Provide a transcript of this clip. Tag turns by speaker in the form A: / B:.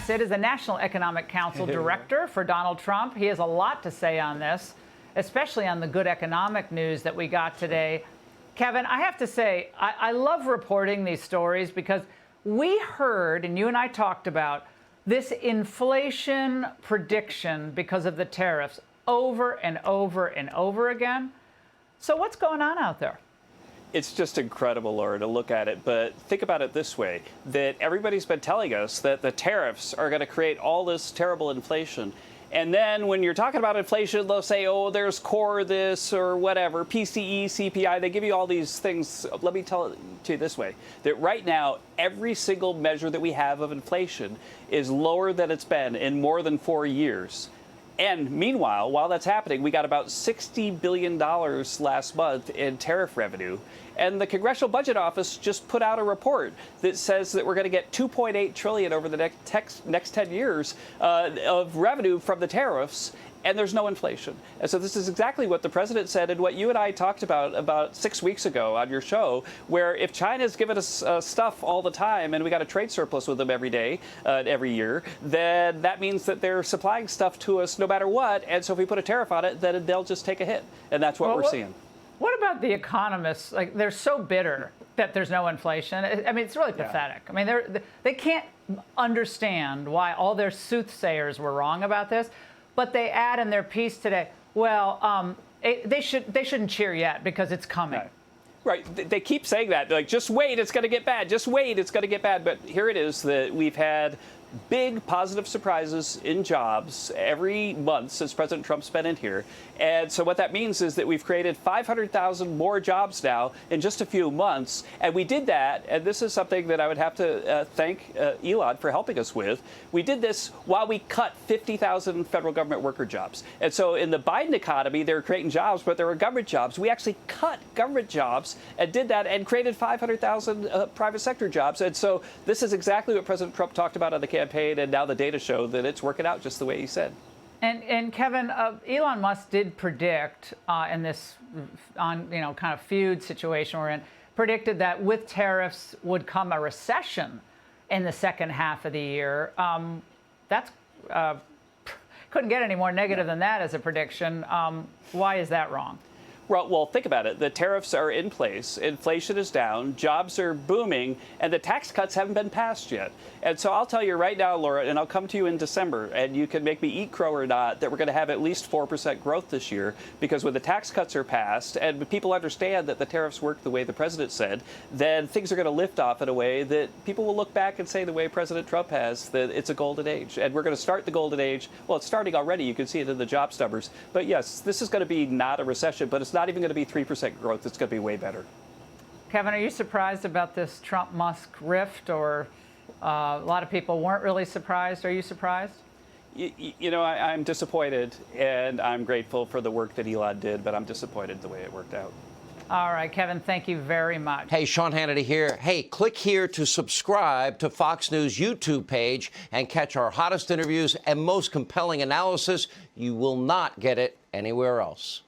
A: Hassett is a National Economic Council director for Donald Trump. He has a lot to say on this, especially on the good economic news that we got today. Kevin, I have to say, I love reporting these stories because we heard, and you and I talked about, this inflation prediction because of the tariffs over and over and over again. So what's going on out there?
B: It's just incredible, Laura, to look at it. But think about it this way, that everybody's been telling us that the tariffs are going to create all this terrible inflation. And then when you're talking about inflation, they'll say, oh, there's core this or whatever, PCE, CPI. They give you all these things. Let me tell it to you this way, that right now, every single measure that we have of inflation is lower than it's been in more than 4 years. And meanwhile, while that's happening, we got about $60 billion last month in tariff revenue. And the Congressional Budget Office just put out a report that says that we're going to get $2.8 trillion over the next 10 years of revenue from the tariffs. And there's no inflation. And so this is exactly what the president said and what you and I talked about 6 weeks ago on your show, where if China's giving us stuff all the time and we got a trade surplus with them every day, every year, then that means that they're supplying stuff to us no matter what. And so if we put a tariff on it, then they'll just take a hit. And that's what we're seeing.
A: What about the economists? Like, they're so bitter that there's no inflation. I mean, it's really pathetic. I mean, they can't understand why all their soothsayers were wrong about this. But they add in their piece today, well, they shouldn't cheer yet because it's coming.
B: Right. They keep saying that. Like, just wait, it's going to get bad. Just wait, it's going to get bad. But here it is that we've had big positive surprises in jobs every month since President Trump's been in here. And so what that means is that we've created 500,000 more jobs now in just a few months. And we did that, and this is something that I would have to thank Elon for helping us with. We did this while we cut 50,000 federal government worker jobs. And so in the Biden economy, they were creating jobs, but there were government jobs. We actually cut government jobs and did that and created 500,000 private sector jobs. And so this is exactly what President Trump talked about on the campaign, and now the data show that it's working out just the way he said.
A: And Kevin, Elon Musk did predict in this kind of feud situation we're in, predicted that with tariffs would come a recession in the second half of the year. That's couldn't get any more negative than that as a prediction. Why is that wrong?
B: Well, think about it. The tariffs are in place. Inflation is down. Jobs are booming. And the tax cuts haven't been passed yet. And so I'll tell you right now, Laura, and I'll come to you in December, and you can make me eat crow or not, that we're going to have at least 4% growth this year. Because when the tax cuts are passed and people understand that the tariffs work the way the president said, then things are going to lift off in a way that people will look back and say the way President Trump has, that it's a golden age. And we're going to start the golden age. Well, it's starting already. You can see it in the jobs numbers. But yes, this is going to be not a recession, but it's not even going to be 3% growth. It's going to be way better.
A: Kevin, are you surprised about this Trump-Musk rift, or a lot of people weren't really surprised? Are you surprised?
B: You know, I'm disappointed, and I'm grateful for the work that Elon did, but I'm disappointed the way it worked out.
A: All right, Kevin, thank you very much.
C: Hey, Sean Hannity here. Hey, click here to subscribe to Fox News YouTube page and catch our hottest interviews and most compelling analysis. You will not get it anywhere else.